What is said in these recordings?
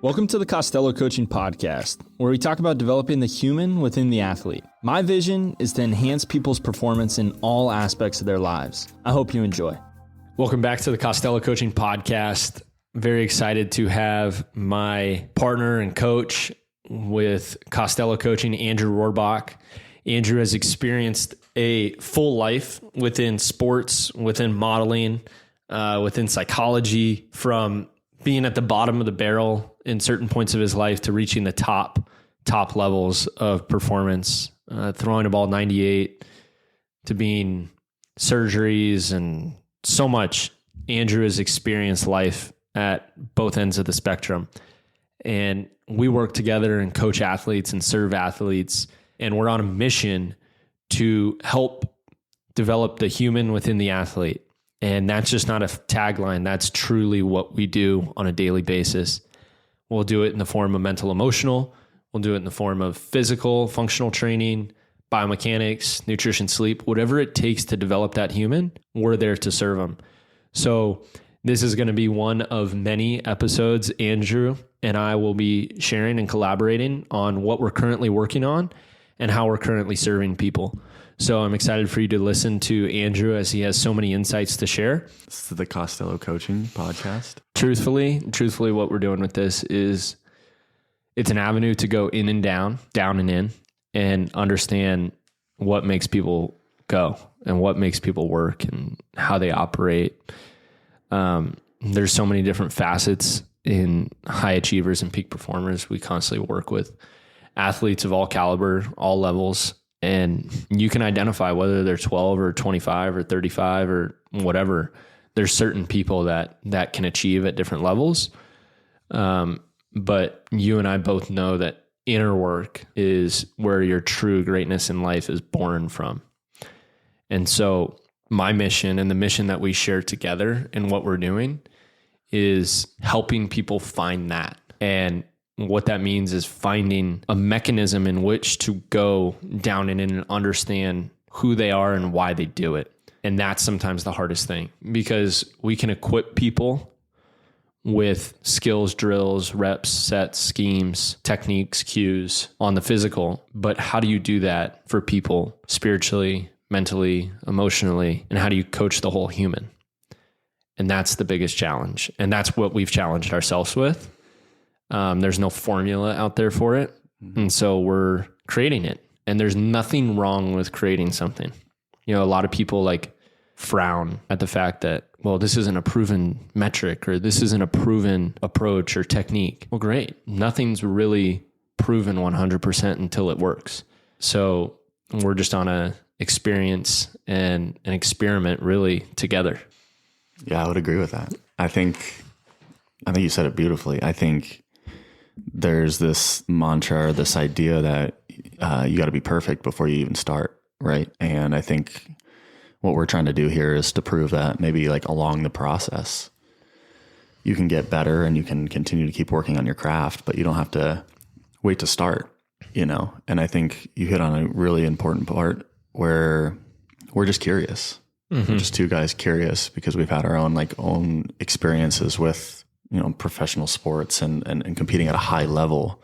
Welcome to the Costello Coaching Podcast, where we talk about developing the human within the athlete. My vision is to enhance people's performance in all aspects of their lives. I hope you enjoy. Welcome back to the Costello Coaching Podcast. Very excited to have my partner and coach with Costello Coaching, Andrew Rohrbach. Andrew has experienced a full life within sports, within modeling, within psychology, from being at the bottom of the barrel in certain points of his life to reaching the top levels of performance, throwing a ball 98 to being surgeries and so much. Andrew has experienced life at both ends of the spectrum. And we work together and coach athletes and serve athletes. And we're on a mission to help develop the human within the athlete. And that's just not a tagline. That's truly what we do on a daily basis. We'll do it in the form of mental, emotional. We'll do it in the form of physical, functional training, biomechanics, nutrition, sleep, whatever it takes to develop that human, we're there to serve them. So this is going to be one of many episodes. Andrew and I will be sharing and collaborating on what we're currently working on and how we're currently serving people. So I'm excited for you to listen to Andrew as he has so many insights to share. This is the Costello Coaching Podcast. Truthfully, what we're doing with this is it's an avenue to go in and down and in, and understand what makes people go and what makes people work and how they operate. There's so many different facets in high achievers and peak performers. We constantly work with athletes of all caliber, all levels. And you can identify whether they're 12 or 25 or 35 or whatever. There's certain people that can achieve at different levels. But you and I both know that inner work is where your true greatness in life is born from. And so my mission and the mission that we share together and what we're doing is helping people find that. And what that means is finding a mechanism in which to go down in and understand who they are and why they do it. And that's sometimes the hardest thing, because we can equip people with skills, drills, reps, sets, schemes, techniques, cues on the physical. But how do you do that for people spiritually, mentally, emotionally? And how do you coach the whole human? And that's the biggest challenge. And that's what we've challenged ourselves with. There's no formula out there for it. And so we're creating it. And there's nothing wrong with creating something. You know, a lot of people like frown at the fact that, well, this isn't a proven metric or this isn't a proven approach or technique. Well, great. Nothing's really proven 100% until it works. So we're just on a experience and an experiment really together. Yeah, I would agree with that. I think you said it beautifully. I think there's this mantra, or this idea that you got to be perfect before you even start, right? And I think what we're trying to do here is to prove that maybe like along the process, you can get better and you can continue to keep working on your craft, but you don't have to wait to start, you know? And I think you hit on a really important part where we're just curious. Mm-hmm. We're just two guys curious because we've had our own experiences with, you know, professional sports and competing at a high level.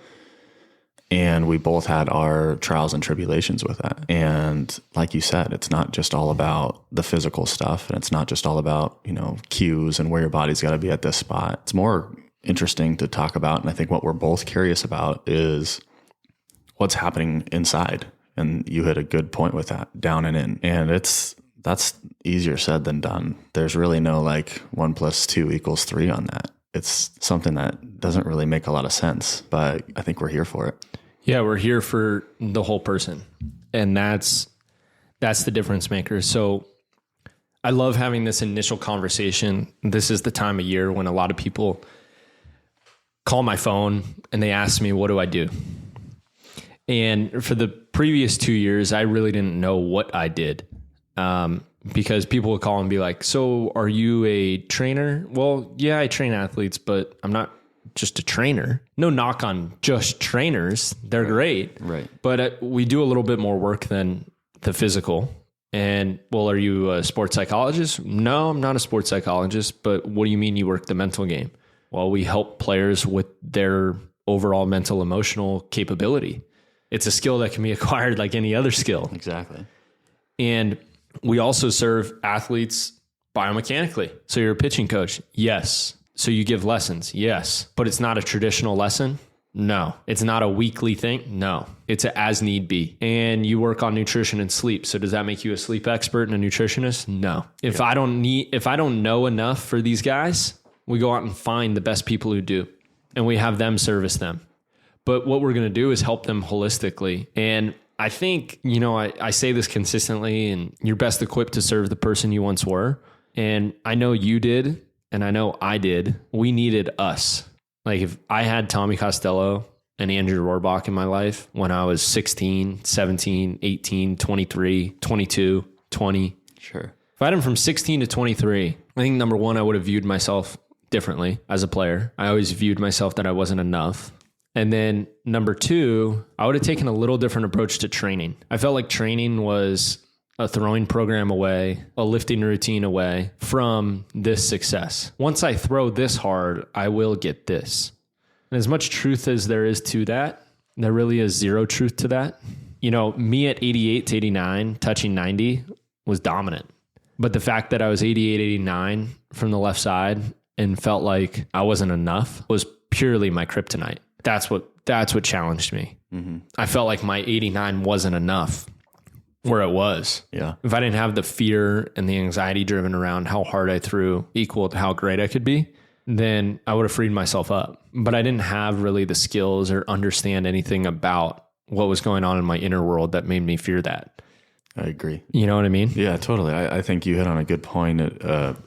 And we both had our trials and tribulations with that. And like you said, it's not just all about the physical stuff, and it's not just all about, you know, cues and where your body's got to be at this spot. It's more interesting to talk about. And I think what we're both curious about is what's happening inside. And you hit a good point with that, down and in. And that's easier said than done. There's really no like 1 + 2 = 3 on that. It's something that doesn't really make a lot of sense, but I think we're here for it. Yeah, we're here for the whole person. And that's the difference maker. So I love having this initial conversation. This is the time of year when a lot of people call my phone and they ask me, what do I do? And for the previous 2 years, I really didn't know what I did. Because people would call and be like, so are you a trainer? Well, yeah, I train athletes, but I'm not just a trainer. No knock on just trainers. They're great. Right. But we do a little bit more work than the physical. And, well, are you a sports psychologist? No, I'm not a sports psychologist, but what do you mean you work the mental game? Well, we help players with their overall mental emotional capability. It's a skill that can be acquired like any other skill. Exactly. And we also serve athletes biomechanically. So you're a pitching coach. Yes. So you give lessons. Yes. But it's not a traditional lesson. No. It's not a weekly thing. No. It's a as need be. And you work on nutrition and sleep. So does that make you a sleep expert and a nutritionist? No. If I don't know enough for these guys, we go out and find the best people who do, and we have them service them. But what we're going to do is help them holistically. And I think, I say this consistently, and you're best equipped to serve the person you once were. And I know you did, and I know I did. We needed us. Like if I had Tommy Costello and Andrew Rohrbach in my life when I was 16, 17, 18, 23, 22, 20. Sure. If I had him from 16 to 23, I think number one, I would have viewed myself differently as a player. I always viewed myself that I wasn't enough. And then number two, I would have taken a little different approach to training. I felt like training was a throwing program away, a lifting routine away from this success. Once I throw this hard, I will get this. And as much truth as there is to that, there really is zero truth to that. Me at 88 to 89, touching 90 was dominant. But the fact that I was 88, 89 from the left side and felt like I wasn't enough was purely my kryptonite. That's what challenged me. Mm-hmm. I felt like my 89 wasn't enough where it was. Yeah. If I didn't have the fear and the anxiety driven around how hard I threw equal to how great I could be, then I would have freed myself up. But I didn't have really the skills or understand anything about what was going on in my inner world that made me fear that. I agree. You know what I mean? Yeah, totally. I think you hit on a good point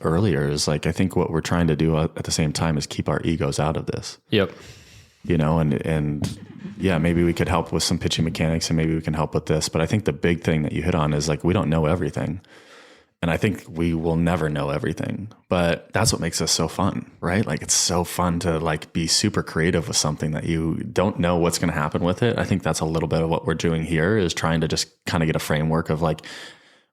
earlier is like, I think what we're trying to do at the same time is keep our egos out of this. Yep. And yeah, maybe we could help with some pitching mechanics and maybe we can help with this. But I think the big thing that you hit on is like, we don't know everything. And I think we will never know everything, but that's what makes us so fun, right? Like it's so fun to like be super creative with something that you don't know what's going to happen with it. I think that's a little bit of what we're doing here is trying to just kind of get a framework of like,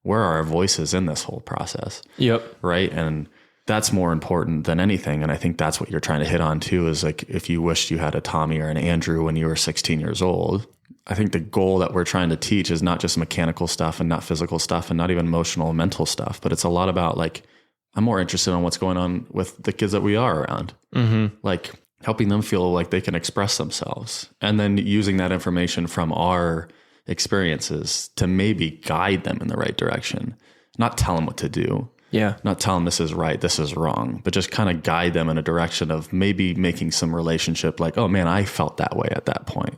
where are our voices in this whole process? Yep. Right. And that's more important than anything. And I think that's what you're trying to hit on too, is like, if you wished you had a Tommy or an Andrew when you were 16 years old, I think the goal that we're trying to teach is not just mechanical stuff and not physical stuff and not even emotional and mental stuff, but it's a lot about like, I'm more interested in what's going on with the kids that we are around, like helping them feel like they can express themselves and then using that information from our experiences to maybe guide them in the right direction, not tell them what to do. Yeah. Not tell them this is right, this is wrong, but just kind of guide them in a direction of maybe making some relationship like, oh man, I felt that way at that point.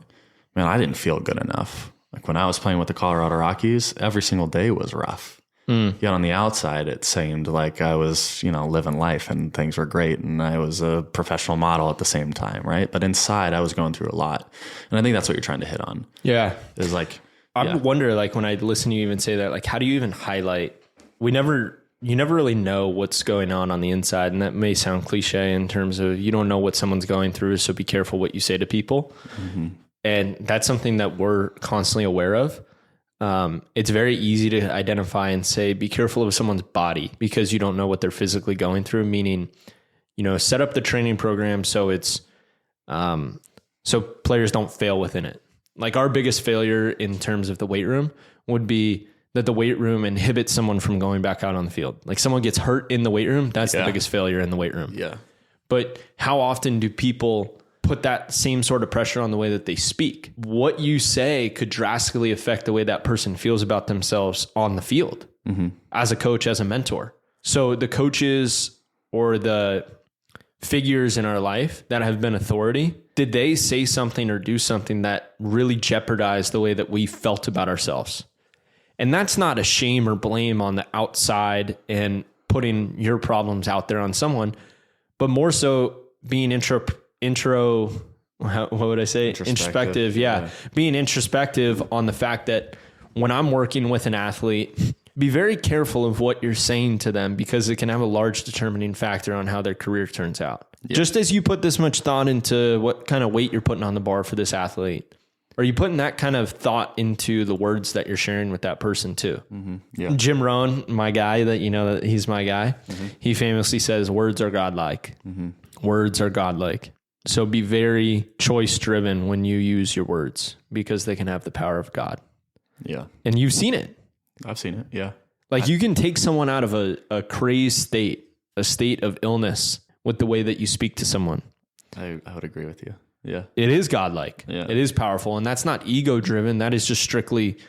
Man, I didn't feel good enough. Like when I was playing with the Colorado Rockies, every single day was rough. Yet on the outside, it seemed like I was, living life and things were great. And I was a professional model at the same time. Right. But inside I was going through a lot. And I think that's what you're trying to hit on. Yeah. Is like, I wonder, like when I listen to you even say that, like, how do you even highlight, you never really know what's going on the inside. And that may sound cliche in terms of you don't know what someone's going through. So be careful what you say to people. Mm-hmm. And that's something that we're constantly aware of. It's very easy to identify and say, be careful of someone's body because you don't know what they're physically going through, meaning, set up the training program so it's, so players don't fail within it. Like our biggest failure in terms of the weight room would be that the weight room inhibits someone from going back out on the field. Like someone gets hurt in the weight room. That's the biggest failure in the weight room. Yeah. But how often do people put that same sort of pressure on the way that they speak? What you say could drastically affect the way that person feels about themselves on the field as a coach, as a mentor. So the coaches or the figures in our life that have been authority, did they say something or do something that really jeopardized the way that we felt about ourselves? And that's not a shame or blame on the outside and putting your problems out there on someone, but more so being what would I say? Introspective. Yeah. Being introspective on the fact that when I'm working with an athlete, be very careful of what you're saying to them because it can have a large determining factor on how their career turns out. Yeah. Just as you put this much thought into what kind of weight you're putting on the bar for this athlete, Are you putting that kind of thought into the words that you're sharing with that person too? Mm-hmm. Yeah. Jim Rohn, my guy, that he's my guy. Mm-hmm. He famously says, words are godlike. Mm-hmm. Words are godlike. So be very choice driven when you use your words, because they can have the power of God. Yeah. And you've seen it. I've seen it. Yeah. Like you can take someone out of a crazed state, a state of illness, with the way that you speak to someone. I would agree with you. Yeah. It is godlike. Yeah. It is powerful. And that's not ego driven. That is just strictly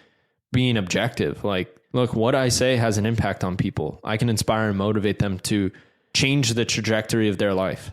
being objective. Like, look, what I say has an impact on people. I can inspire and motivate them to change the trajectory of their life.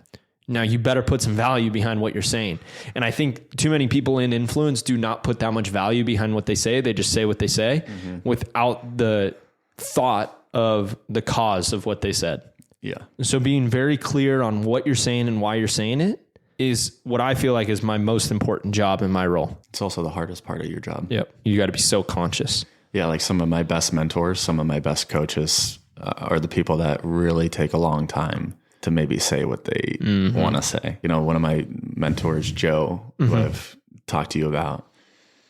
Now you better put some value behind what you're saying. And I think too many people in influence do not put that much value behind what they say. They just say what they say without the thought of the cause of what they said. Yeah. So being very clear on what you're saying and why you're saying it is what I feel like is my most important job in my role. It's also the hardest part of your job. Yep. You got to be so conscious. Yeah. Like some of my best mentors, some of my best coaches are the people that really take a long time to maybe say what they want to say. You know, one of my mentors, Joe, who I've talked to you about,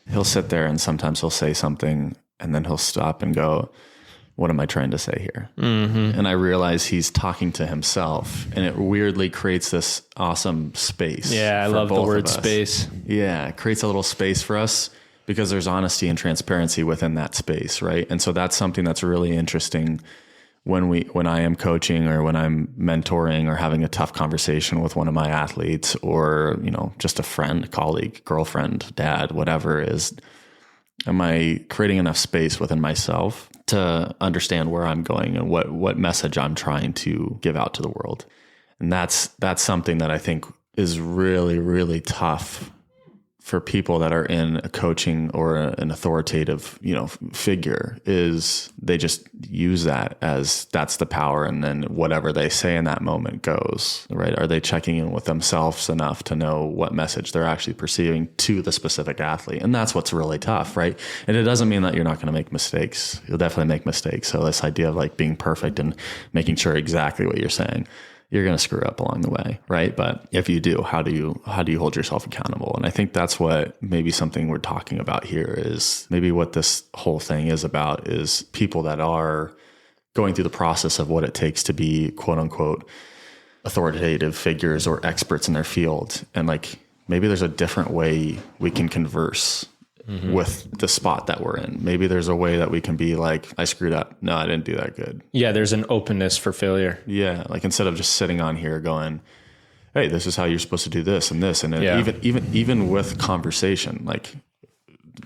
he'll sit there and sometimes he'll say something and then he'll stop and go, what am I trying to say here? And I realize he's talking to himself, and it weirdly creates this awesome space. Yeah, I love the word space. Yeah, it creates a little space for us because there's honesty and transparency within that space, right? And so that's something that's really interesting when I am coaching or when I'm mentoring or having a tough conversation with one of my athletes or, you know, just a friend, colleague, girlfriend, dad, whatever it is. Am I creating enough space within myself to understand where I'm going and what message I'm trying to give out to the world? And that's something that I think is really, really tough for people that are in a coaching or an authoritative, you know, figure, is they just use that as that's the power. And then whatever they say in that moment goes, right? Are they checking in with themselves enough to know what message they're actually perceiving to the specific athlete? And that's what's really tough, right? And it doesn't mean that you're not going to make mistakes. You'll definitely make mistakes. So this idea of like being perfect and making sure exactly what you're saying, you're going to screw up along the way, right? But if you do, how do you hold yourself accountable? And I think that's what maybe something we're talking about here is maybe what this whole thing is about is people that are going through the process of what it takes to be quote unquote authoritative figures or experts in their field. And like, maybe there's a different way we can converse with the spot that we're in. Maybe there's a way that we can be like, I screwed up. No, I didn't do that good. Yeah. There's an openness for failure. Yeah. Like instead of just sitting on here going, hey, this is how you're supposed to do this and this. And even with conversation, like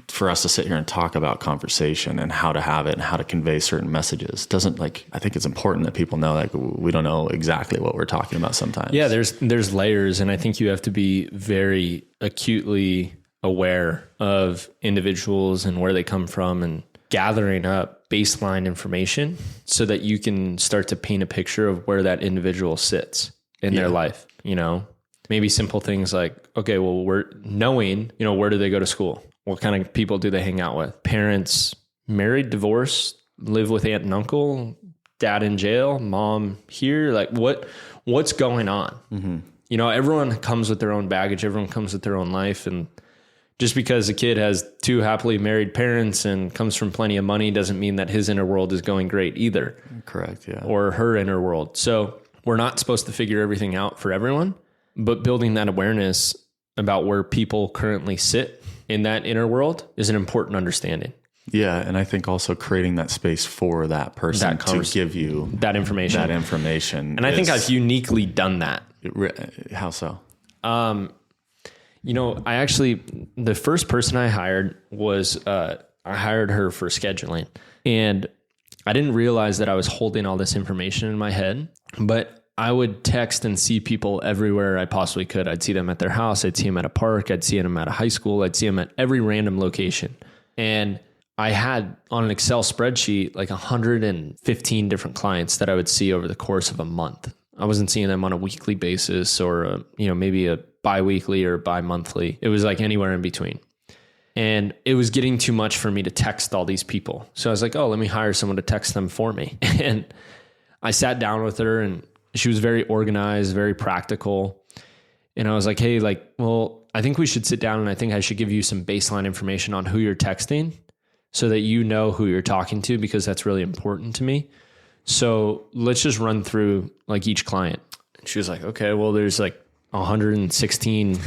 for us to sit here and talk about conversation and how to have it and how to convey certain messages doesn't like, I think it's important that people know like we don't know exactly what we're talking about sometimes. Yeah. There's layers. And I think you have to be very acutely aware of individuals and where they come from and gathering up baseline information so that you can start to paint a picture of where that individual sits in their life. You know, maybe simple things like, okay, well, we're knowing, you know, where do they go to school? What kind of people do they hang out with? Parents married, divorced, live with aunt and uncle, dad in jail, mom here. Like what's going on? You know, everyone comes with their own baggage. Everyone comes with their own life. And just because a kid has two happily married parents and comes from plenty of money doesn't mean that his inner world is going great either. Correct. Yeah. Or her inner world. So we're not supposed to figure everything out for everyone, but building that awareness about where people currently sit in that inner world is an important understanding. Yeah. And I think also creating that space for that person to give you that information. And I think I've uniquely done that. How so? You know, the first person I hired was, I hired her for scheduling, and I didn't realize that I was holding all this information in my head, but I would text and see people everywhere I possibly could. I'd see them at their house. I'd see them at a park. I'd see them at a high school. I'd see them at every random location. And I had on an Excel spreadsheet, like 115 different clients that I would see over the course of a month. I wasn't seeing them on a weekly basis or, maybe a bi-weekly or bi-monthly. It was like anywhere in between. And it was getting too much for me to text all these people. So I was like, oh, let me hire someone to text them for me. And I sat down with her and she was very organized, very practical. And I was like, hey, like, well, I think we should sit down and I think I should give you some baseline information on who you're texting so that you know who you're talking to, because that's really important to me. So let's just run through like each client. And she was like, okay, well, there's like 116,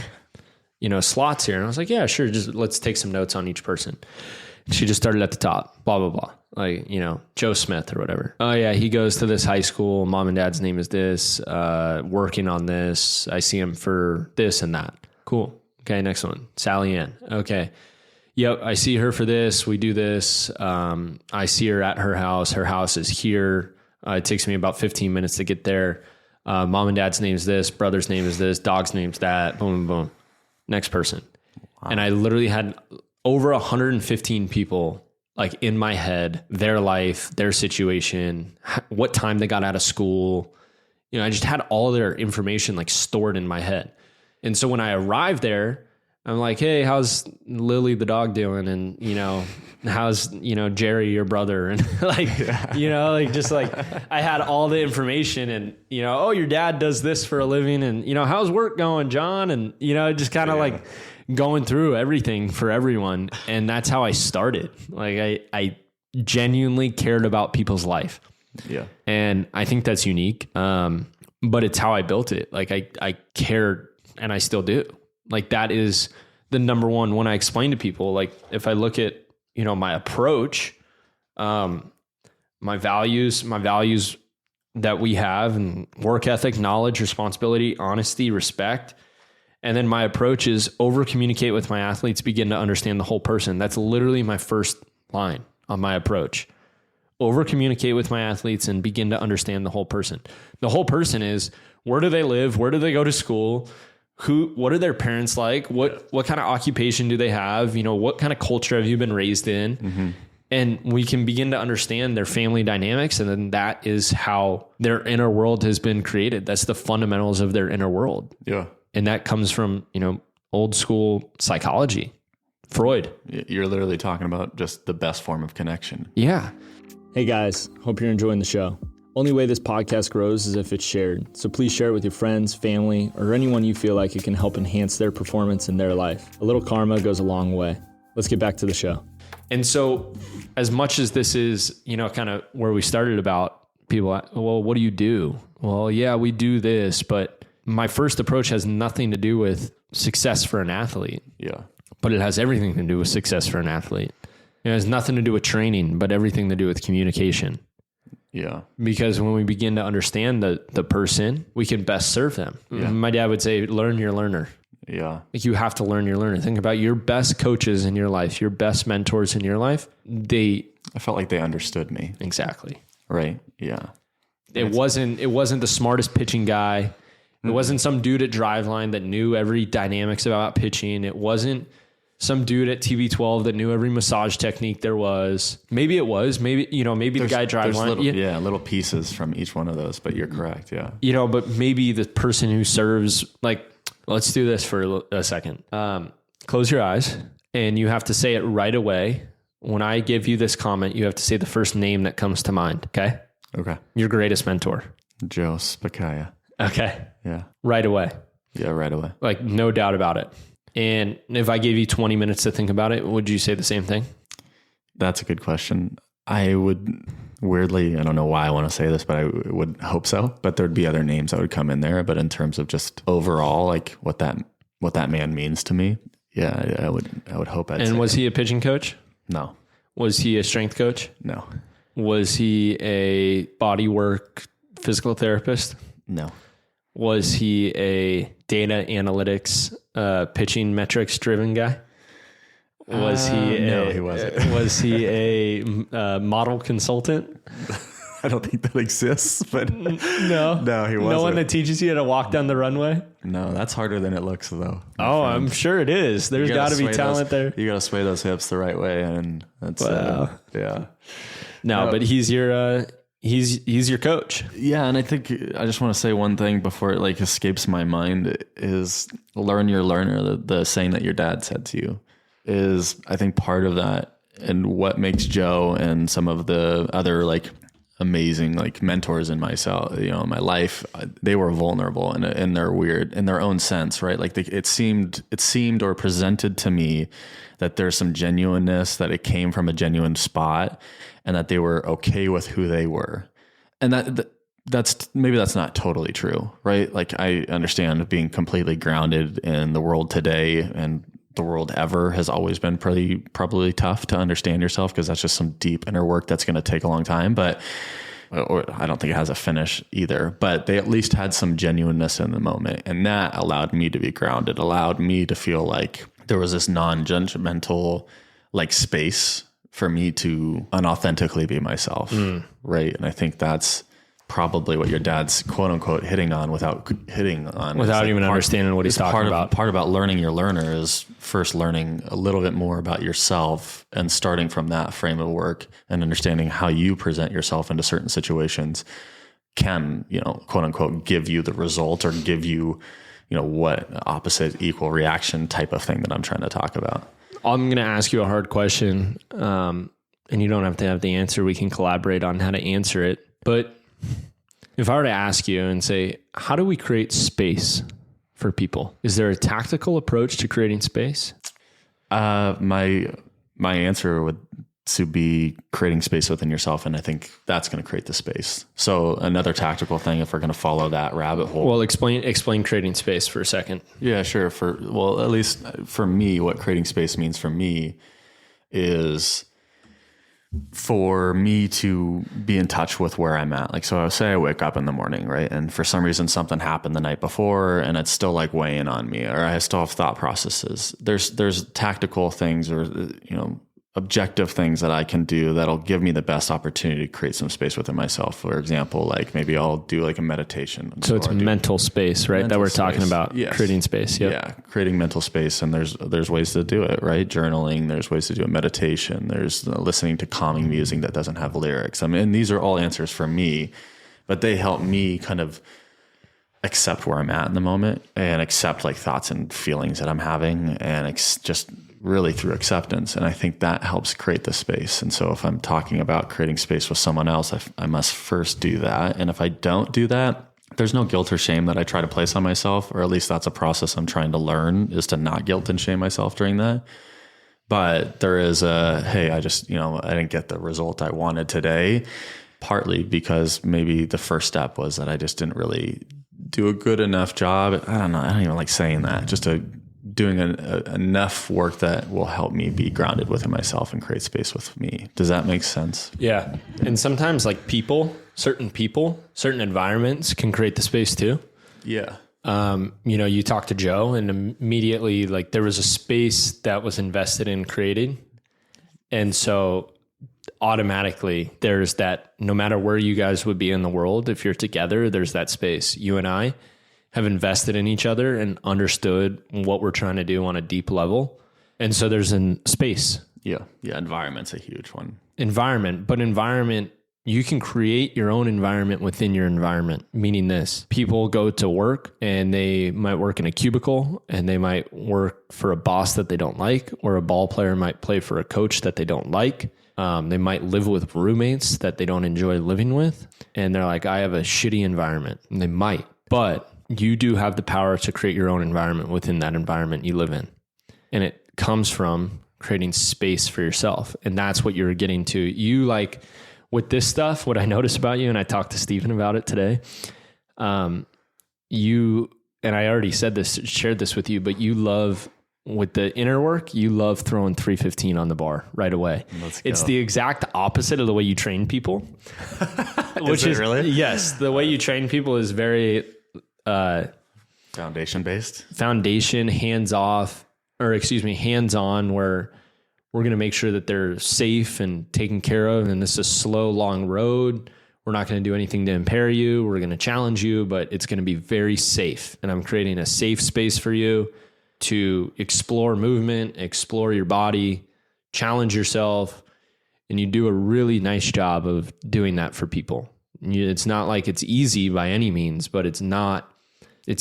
slots here. And I was like, yeah, sure. Just let's take some notes on each person. She just started at the top, blah, blah, blah. Like, Joe Smith or whatever. Oh yeah, he goes to this high school. Mom and dad's name is this, working on this. I see him for this and that. Cool. Okay. Next one. Sally Ann. Okay. Yep. I see her for this. We do this. I see her at her house. Her house is here. It takes me about 15 minutes to get there. Mom and dad's name is this. Brother's name is this. Dog's name's that. Boom, boom. Next person. Wow. And I literally had over 115 people like in my head, their life, their situation, what time they got out of school. I just had all their information like stored in my head. And so when I arrived there, I'm like, hey, how's Lily the dog doing? And, how's, Jerry, your brother? And just like I had all the information and, oh, your dad does this for a living. And, how's work going, John? And, just kind of like going through everything for everyone. And that's how I started. Like I genuinely cared about people's life. Yeah. And I think that's unique. But it's how I built it. Like I cared and I still do. Like that is the number one when I explain to people, like if I look at, my approach, my values that we have and work ethic, knowledge, responsibility, honesty, respect. And then my approach is over communicate with my athletes, begin to understand the whole person. That's literally my first line on my approach. Over communicate with my athletes and begin to understand the whole person. The whole person is, where do they live? Where do they go to school? What are their parents like? What kind of occupation do they have? What kind of culture have you been raised in? Mm-hmm. And we can begin to understand their family dynamics. And then that is how their inner world has been created. That's the fundamentals of their inner world. Yeah. And that comes from, old school psychology, Freud. You're literally talking about just the best form of connection. Yeah. Hey guys, hope you're enjoying the show. Only way this podcast grows is if it's shared. So please share it with your friends, family, or anyone you feel like it can help enhance their performance in their life. A little karma goes a long way. Let's get back to the show. And so as much as this is, kind of where we started about people, well, what do you do? Well, yeah, we do this, but my first approach has nothing to do with success for an athlete. Yeah. But it has everything to do with success for an athlete. It has nothing to do with training, but everything to do with communication. Yeah. Because when we begin to understand the person, we can best serve them. Yeah. My dad would say, learn your learner. Yeah. Like you have to learn your learner. Think about your best coaches in your life, your best mentors in your life. I felt like they understood me. Exactly. Right. Yeah. It wasn't the smartest pitching guy. It wasn't some dude at Driveline that knew every dynamics about pitching. It wasn't some dude at TB12 that knew every massage technique there was. Maybe it was. Maybe, maybe the guy Driveline. Little pieces from each one of those, but you're correct. Yeah. But maybe the person who serves, like, let's do this for a second. Close your eyes and you have to say it right away. When I give you this comment, you have to say the first name that comes to mind. Okay. Okay. Your greatest mentor. Joe Spicaya. Okay. Yeah. Right away. Yeah. Right away. Like no doubt about it. And if I gave you 20 minutes to think about it, would you say the same thing? That's a good question. I would weirdly, I don't know why I want to say this, but I would hope so, but there'd be other names that would come in there. But in terms of just overall, like what that man means to me. Yeah, I would hope I'd say. And was he a pitching coach? No. Was he a strength coach? No. Was he a body work physical therapist? No. Was he a data analytics, pitching metrics driven guy? Was he? No, he wasn't. Was he a model consultant? I don't think that exists, but no, he wasn't. No one that teaches you how to walk down the runway. No, that's harder than it looks, though. Oh, I'm sure it is. There's got to be talent there. You got to sway those hips the right way, and that's yeah. No, but he's your coach. Yeah, and I think I just want to say one thing before it like escapes my mind is learn your learner. The saying that your dad said to you is, I think, part of that, and what makes Joe and some of the other like amazing like mentors in myself, in my life, they were vulnerable in their in their own sense, right? Like it seemed or presented to me that there's some genuineness, that it came from a genuine spot, and that they were okay with who they were. And that's maybe that's not totally true, right? Like I understand being grounded in the world today and the world ever has always been probably tough to understand yourself, because that's just some deep inner work that's going to take a long time. But or I don't think it has a finish either. But they at least had some genuineness in the moment, and that allowed me to be grounded, allowed me to feel like there was this non-judgmental like space for me to unauthentically be myself, right? And I think that's probably what your dad's quote unquote hitting on without even understanding what he's talking about. Part about learning your learner is first learning a little bit more about yourself and starting from that frame of work and understanding how you present yourself into certain situations can, quote unquote, give you the result or give you, what opposite equal reaction type of thing that I'm trying to talk about. I'm going to ask you a hard question, and you don't have to have the answer. We can collaborate on how to answer it. But if I were to ask you and say, how do we create space for people? Is there a tactical approach to creating space? My answer would to be creating space within yourself. And I think that's going to create the space. So another tactical thing, if we're going to follow that rabbit hole. Well, explain creating space for a second. Yeah, sure. At least for me, what creating space means for me is for me to be in touch with where I'm at. Like, so I say I wake up in the morning, right? And for some reason something happened the night before and it's still like weighing on me, or I still have thought processes. There's tactical things or, objective things that I can do that'll give me the best opportunity to create some space within myself. For example, like maybe I'll do like a meditation. So it's mental space, right? That we're talking about. Yes. Creating space. Yep. Yeah. Creating mental space. And there's ways to do it, right? Journaling. There's ways to do a meditation. There's listening to calming music that doesn't have lyrics. I mean, and these are all answers for me, but they help me kind of accept where I'm at in the moment and accept like thoughts and feelings that I'm having and just really through acceptance. And I think that helps create the space. And so if I'm talking about creating space with someone else, I must first do that. And if I don't do that, there's no guilt or shame that I try to place on myself, or at least that's a process I'm trying to learn, is to not guilt and shame myself during that. But there is hey, I just, I didn't get the result I wanted today, partly because maybe the first step was that I just didn't really do a good enough job. I don't know. I don't even like saying that. Just doing enough work that will help me be grounded within myself and create space with me. Does that make sense? Yeah. And sometimes like certain environments can create the space too. Yeah. You talk to Joe and immediately like there was a space that was invested in creating. And so automatically there's that, no matter where you guys would be in the world, if you're together, there's that space. You and I have invested in each other and understood what we're trying to do on a deep level. And so there's a space. Yeah. Yeah. Environment's a huge one. Environment, you can create your own environment within your environment. Meaning this, people go to work and they might work in a cubicle and they might work for a boss that they don't like, or a ball player might play for a coach that they don't like. They might live with roommates that they don't enjoy living with. And they're like, I have a shitty environment. And they might, but you do have the power to create your own environment within that environment you live in. And it comes from creating space for yourself. And that's what you're getting to. You like with this stuff, what I noticed about you, and I talked to Stephen about it today. You, and I already shared this with you, but you love with the inner work, you love throwing 315 on the bar right away. It's the exact opposite of the way you train people. Which is really? Yes. The way you train people is very, foundation, hands-on, where we're going to make sure that they're safe and taken care of. And this is a slow, long road. We're not going to do anything to impair you. We're going to challenge you, but it's going to be very safe. And I'm creating a safe space for you to explore movement, explore your body, challenge yourself. And you do a really nice job of doing that for people. It's not like it's easy by any means, but it's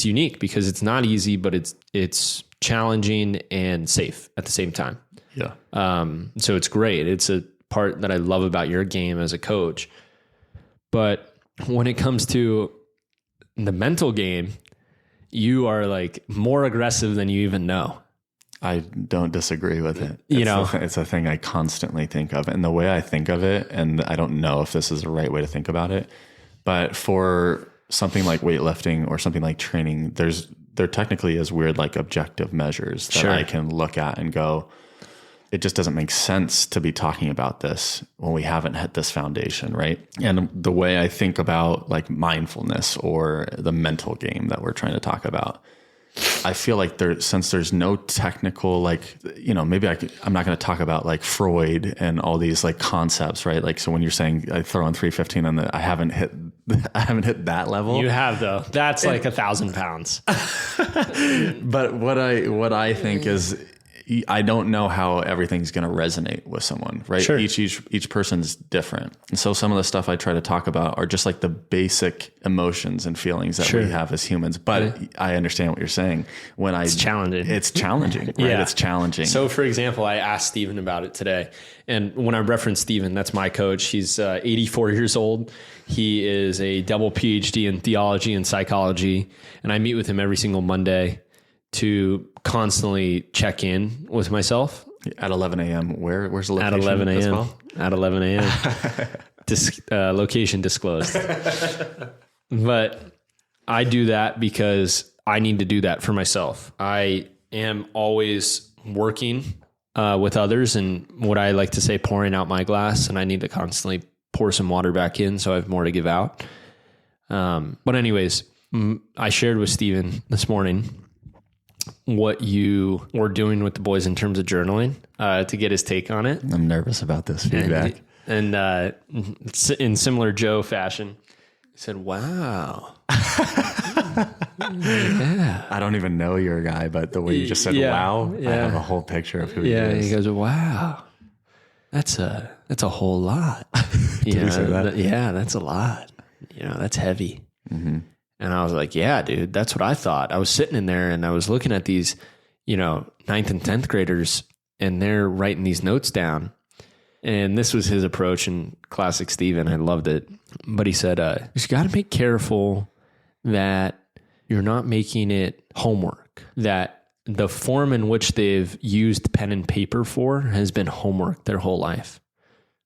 unique because it's not easy, but it's challenging and safe at the same time. Yeah. So it's great. It's a part that I love about your game as a coach. But when it comes to the mental game, you are like more aggressive than you even know. I don't disagree with it. It's a thing I constantly think of. And the way I think of it, and I don't know if this is the right way to think about it, but for something like weightlifting or something like training, there technically is weird like objective measures that I can look at and go, it just doesn't make sense to be talking about this when we haven't hit this foundation, right? And the way I think about like mindfulness or the mental game that we're trying to talk about, I feel like since there's no technical, like, maybe I'm not going to talk about like Freud and all these like concepts, right? Like, so when you're saying I throw on 315 and I haven't hit that level. You have though. That's like 1,000 pounds. But what I think is, I don't know how everything's going to resonate with someone, right? Sure. Each person's different. And so some of the stuff I try to talk about are just like the basic emotions and feelings that we have as humans. But I understand what you're saying. It's challenging. It's challenging, right? Yeah. It's challenging. So for example, I asked Steven about it today. And when I reference Steven, that's my coach. He's 84 years old. He is a double PhD in theology and psychology. And I meet with him every single Monday to constantly check in with myself. At 11 a.m. Where's the location? At 11 a.m. Well? At 11 a.m. Location disclosed. But I do that because I need to do that for myself. I am always working with others, and what I like to say, pouring out my glass, and I need to constantly pour some water back in so I have more to give out. But anyways, I shared with Steven this morning what you were doing with the boys in terms of journaling, to get his take on it. I'm nervous about this feedback. And in similar Joe fashion, he said, wow. Yeah. I don't even know your guy, but the way you just said, wow, I have a whole picture of who he is. Yeah, he goes, wow, that's a whole lot. Did he say that? Yeah, that's a lot. That's heavy. Mm-hmm. And I was like, yeah, dude, that's what I thought. I was sitting in there and I was looking at these, 9th and 10th graders, and they're writing these notes down. And this was his approach in classic Steven. I loved it. But he said, you got to be careful that you're not making it homework, that the form in which they've used pen and paper for has been homework their whole life.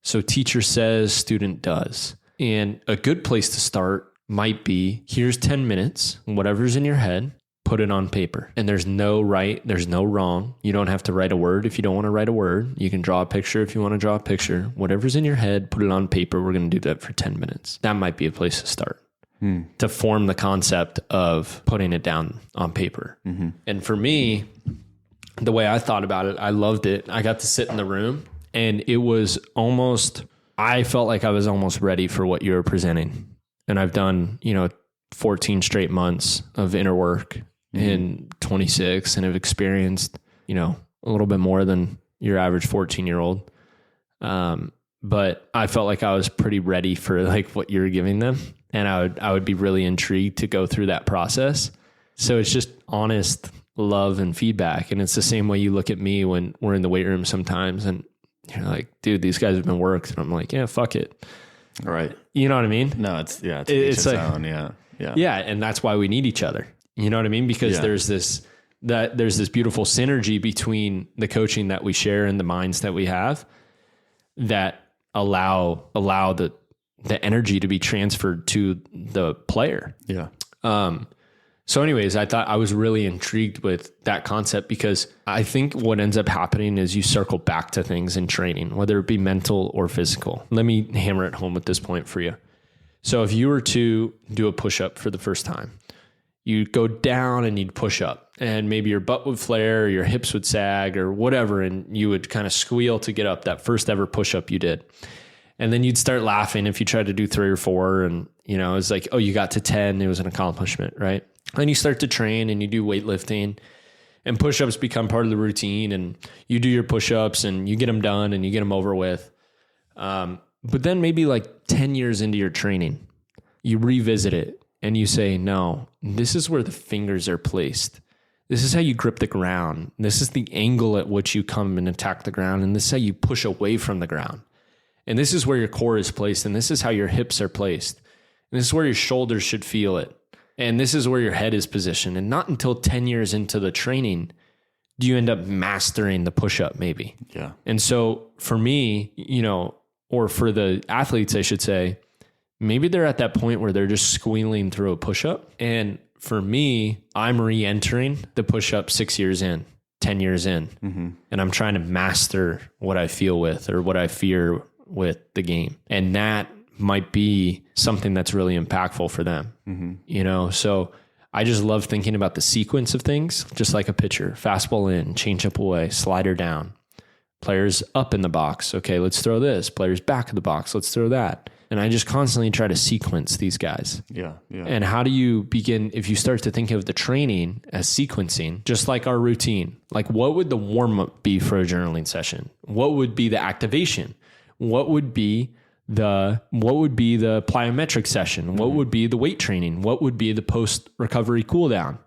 So teacher says, student does. And a good place to start might be, here's 10 minutes, whatever's in your head, put it on paper. And there's no right, there's no wrong. You don't have to write a word if you don't want to write a word. You can draw a picture if you want to draw a picture. Whatever's in your head, put it on paper. We're going to do that for 10 minutes. That might be a place to start. To form the concept of putting it down on paper. Mm-hmm. And for me, the way I thought about it, I loved it. I got to sit in the room, and it was I felt like I was almost ready for what you were presenting. And I've done, 14 straight months of inner work in 26, and have experienced, a little bit more than your average 14-year-old. But I felt like I was pretty ready for like what you're giving them. And I would be really intrigued to go through that process. So it's just honest love and feedback. And it's the same way you look at me when we're in the weight room sometimes, and you're like, dude, these guys have been worked. And I'm like, yeah, fuck it. Right. You know what I mean? No, it's like, its own. Yeah. Yeah. And that's why we need each other. You know what I mean? Because there's this beautiful synergy between the coaching that we share and the minds that we have that allow the energy to be transferred to the player. Yeah. So anyways, I was really intrigued with that concept, because I think what ends up happening is you circle back to things in training, whether it be mental or physical. Let me hammer it home at this point for you. So if you were to do a push-up for the first time, you'd go down and you'd push up, and maybe your butt would flare, or your hips would sag or whatever, and you would kind of squeal to get up, that first ever push-up you did. And then you'd start laughing if you tried to do 3 or 4, and it's like, oh, you got to 10. It was an accomplishment, right? Then you start to train and you do weightlifting, and push-ups become part of the routine, and you do your push-ups and you get them done and you get them over with. But then maybe like 10 years into your training, you revisit it and you say, no, this is where the fingers are placed. This is how you grip the ground. This is the angle at which you come and attack the ground. And this is how you push away from the ground. And this is where your core is placed. And this is how your hips are placed. And this is where your shoulders should feel it. And this is where your head is positioned. And not until 10 years into the training do you end up mastering the push-up maybe. Yeah. And so for me, or for the athletes, I should say, maybe they're at that point where they're just squealing through a push-up. And for me, I'm re-entering the push-up 6 years in, 10 years in, and I'm trying to master what I feel with or what I fear with the game. And that might be something that's really impactful for them, So I just love thinking about the sequence of things, just like a pitcher, fastball in, changeup away, slider down, players up in the box. Okay, let's throw this. Players back of the box. Let's throw that. And I just constantly try to sequence these guys. Yeah. And how do you begin, if you start to think of the training as sequencing, just like our routine, like what would the warm up be for a journaling session? What would be the activation? What would be the plyometric session? What would be the weight training? What would be the post recovery cool down?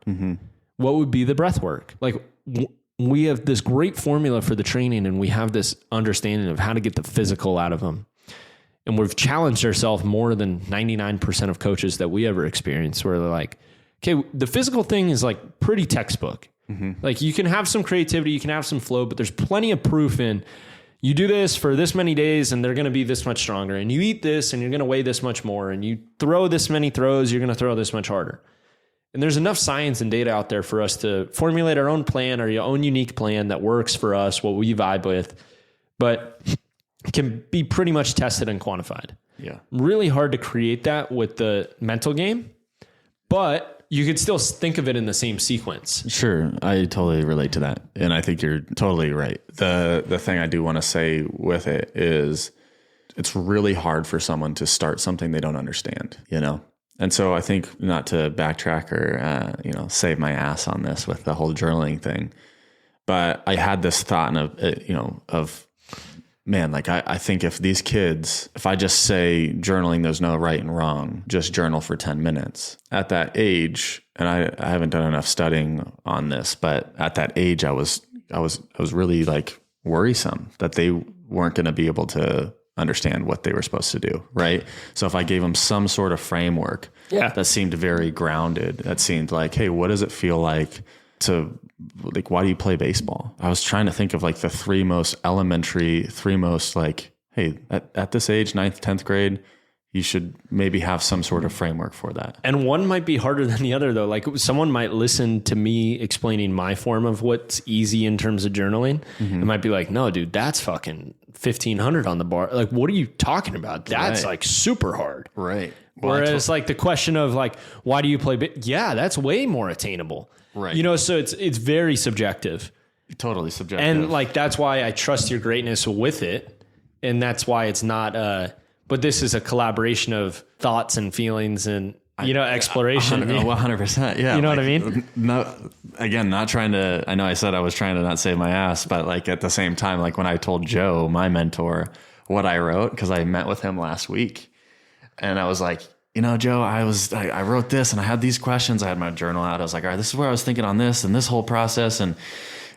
What would be the breath work? Like we have this great formula for the training, and we have this understanding of how to get the physical out of them. And we've challenged ourselves more than 99% of coaches that we ever experienced, where they're like, okay, the physical thing is like pretty textbook. Like you can have some creativity, you can have some flow, but there's plenty of proof in you do this for this many days and they're going to be this much stronger, and you eat this and you're going to weigh this much more, and you throw this many throws, you're going to throw this much harder. And there's enough science and data out there for us to formulate our own plan or your own unique plan that works for us, what we vibe with, but can be pretty much tested and quantified. Yeah. Really hard to create that with the mental game, but you could still think of it in the same sequence. Sure. I totally relate to that. And I think you're totally right. The thing I do want to say with it is it's really hard for someone to start something they don't understand, And so I think, not to backtrack or, save my ass on this with the whole journaling thing, but I had this thought of man, like I think if these kids, if I just say journaling, there's no right and wrong, just journal for 10 minutes at that age. And I haven't done enough studying on this, but at that age, I was really like worrisome that they weren't going to be able to understand what they were supposed to do. Right. So if I gave them some sort of framework that seemed very grounded, that seemed like, hey, what does it feel like to, like, why do you play baseball? I was trying to think of like the three most like, hey, at this age, 9th, 10th grade, you should maybe have some sort of framework for that. And one might be harder than the other though. Like someone might listen to me explaining my form of what's easy in terms of journaling. It might be like, no, dude, that's fucking 1,500 on the bar. Like, what are you talking about? That's like super hard. Right. Well, whereas like the question of like, why do you play? Yeah, that's way more attainable. Right. So it's very subjective. Totally subjective. And like, that's why I trust your greatness with it. And that's why it's not, but this is a collaboration of thoughts and feelings and, exploration. 100%. Yeah. You know what I mean? No, again, not trying to, I know I said I was trying to not save my ass, but like at the same time, like when I told Joe, my mentor, what I wrote, because I met with him last week, and I was like, Joe, I wrote this and I had these questions. I had my journal out. I was like, all right, this is where I was thinking on this and this whole process. And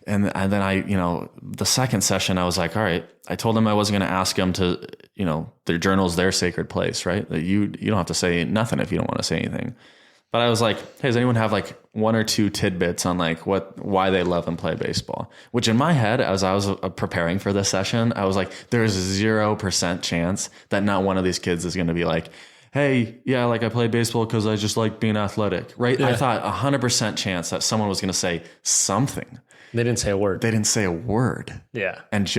then I, the second session, I was like, all right, I told them I wasn't going to ask them to, their journal's their sacred place, right? That you don't have to say nothing if you don't want to say anything. But I was like, hey, does anyone have like one or two tidbits on like why they love and play baseball? Which in my head, as I was preparing for this session, I was like, there's a 0% chance that not one of these kids is going to be like, hey, yeah, like I play baseball because I just like being athletic, right? Yeah. I thought 100% chance that someone was going to say something. They didn't say a word. They didn't say a word. Yeah. And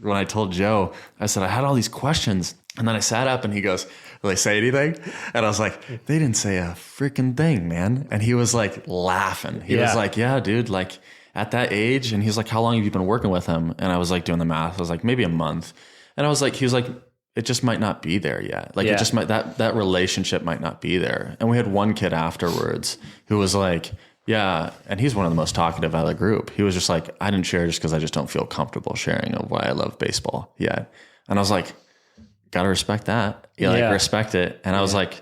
when I told Joe, I said, I had all these questions. And then I sat up and he goes, will they say anything? And I was like, they didn't say a freaking thing, man. And he was like laughing. He was like, yeah, dude, like at that age. And he's like, how long have you been working with him? And I was like doing the math. I was like, maybe a month. And I was like, he was like, it just might not be there yet. Like it just might, that relationship might not be there. And we had one kid afterwards who was like, yeah. And he's one of the most talkative out of the group. He was just like, I didn't share just because I just don't feel comfortable sharing of why I love baseball yet. And I was like, gotta respect that. Respect it. And I was like,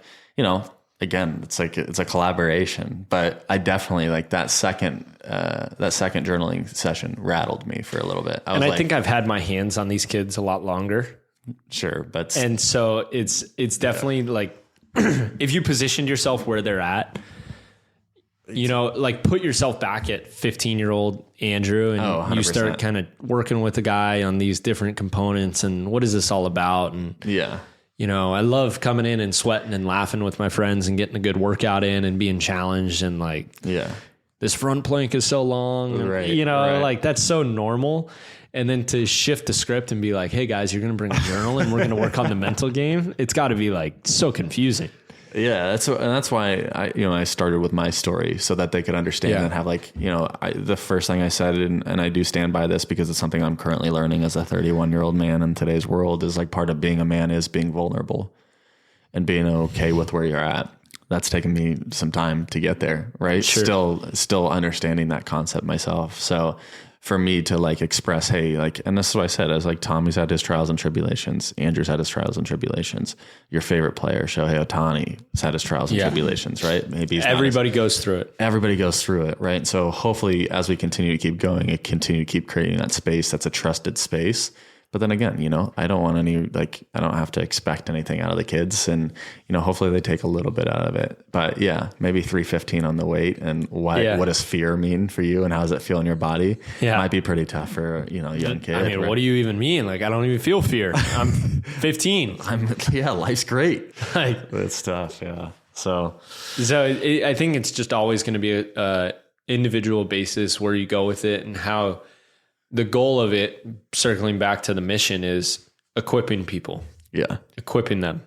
again, it's like, it's a collaboration, but I definitely like that second journaling session rattled me for a little bit. I think I've had my hands on these kids a lot longer Sure. But And so it's definitely like, if you positioned yourself where they're at, you know, like put yourself back at 15-year-old Andrew and you start kind of working with the guy on these different components and what is this all about? And you know, I love coming in and sweating and laughing with my friends and getting a good workout in and being challenged and like, this front plank is so long, you know, like that's so normal. And then to shift the script and be like, hey guys, you're going to bring a journal and we're going to work on the mental game. It's got to be like so confusing. Yeah, that's why I started with my story so that they could understand and have like, the first thing I said, and I do stand by this because it's something I'm currently learning as a 31-year-old man in today's world, is like part of being a man is being vulnerable and being okay with where you're at. That's taken me some time to get there, right? Sure. Still understanding that concept myself. So for me to like express, hey, like, and this is what I said, I was like, Tommy's had his trials and tribulations. Andrew's had his trials and tribulations. Your favorite player, Shohei Ohtani, has had his trials and tribulations, right? Maybe everybody goes through it. Everybody goes through it, right? So hopefully as we continue to keep going, it continue to keep creating that space that's a trusted space. But then again, I don't want I don't have to expect anything out of the kids, and, hopefully they take a little bit out of it. But yeah, maybe 315 on the weight, and what does fear mean for you and how does it feel in your body? Yeah. It might be pretty tough for, a young kid. I mean, right? What do you even mean? Like, I don't even feel fear. I'm 15. Life's great. It's tough. Yeah. So I think it's just always going to be a individual basis where you go with it, and how the goal of it, circling back to the mission, is equipping people. Yeah. Equipping them.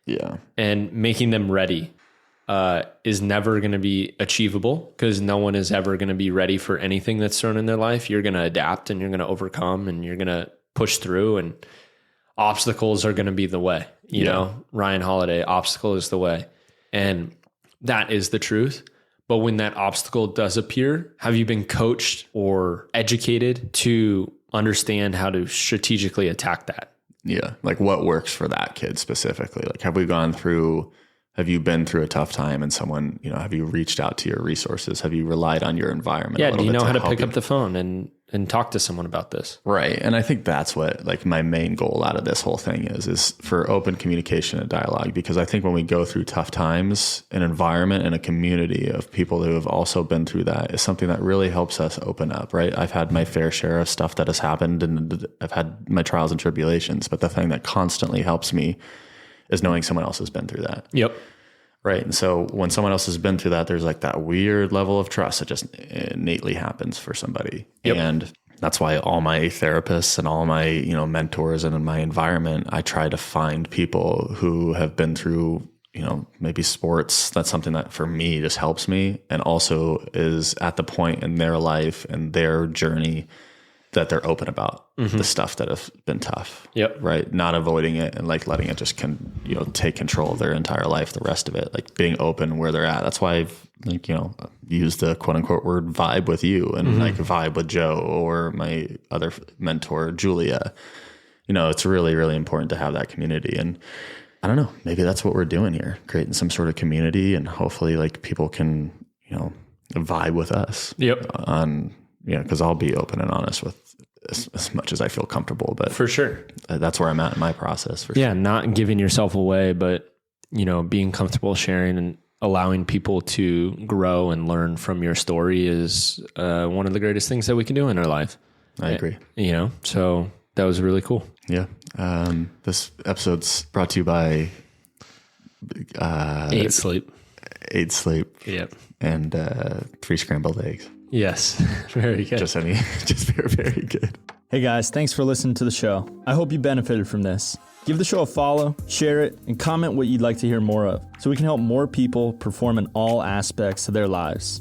Yeah. And making them ready is never going to be achievable, because no one is ever going to be ready for anything that's thrown in their life. You're going to adapt and you're going to overcome and you're going to push through, and obstacles are going to be the way. You know, Ryan Holiday, obstacle is the way. And that is the truth. But when that obstacle does appear, have you been coached or educated to understand how to strategically attack that? Yeah. Like what works for that kid specifically? Like, have you been through a tough time and someone, have you reached out to your resources? Have you relied on your environment? Yeah. Do you know how to pick up the phone and talk to someone about this? Right. And I think that's what like my main goal out of this whole thing is for open communication and dialogue, because I think when we go through tough times, an environment and a community of people who have also been through that is something that really helps us open up, right? I've had my fair share of stuff that has happened, and I've had my trials and tribulations, but the thing that constantly helps me is knowing someone else has been through that. Yep. Right. And so when someone else has been through that, there's like that weird level of trust that just innately happens for somebody. Yep. And that's why all my therapists and all my, mentors and in my environment, I try to find people who have been through, maybe sports. That's something that for me just helps me, and also is at the point in their life and their journey that they're open about the stuff that have been tough. Yep. Right. Not avoiding it and like letting it just take control of their entire life, the rest of it, like being open where they're at. That's why I've used the quote unquote word vibe with you and like vibe with Joe or my other mentor, Julia. It's really, really important to have that community. And I don't know, maybe that's what we're doing here, creating some sort of community, and hopefully like people can, vibe with us. Yep. Because I'll be open and honest with as much as I feel comfortable, but for sure, that's where I'm at in my process. Yeah, not giving yourself away, but being comfortable sharing and allowing people to grow and learn from your story is one of the greatest things that we can do in our life. I agree. So that was really cool. Yeah. This episode's brought to you by 8 Sleep. 8 Sleep. Yep. And 3 scrambled eggs. Yes. Very good. Just very, very good. Hey guys, thanks for listening to the show. I hope you benefited from this. Give the show a follow, share it, and comment what you'd like to hear more of, so we can help more people perform in all aspects of their lives.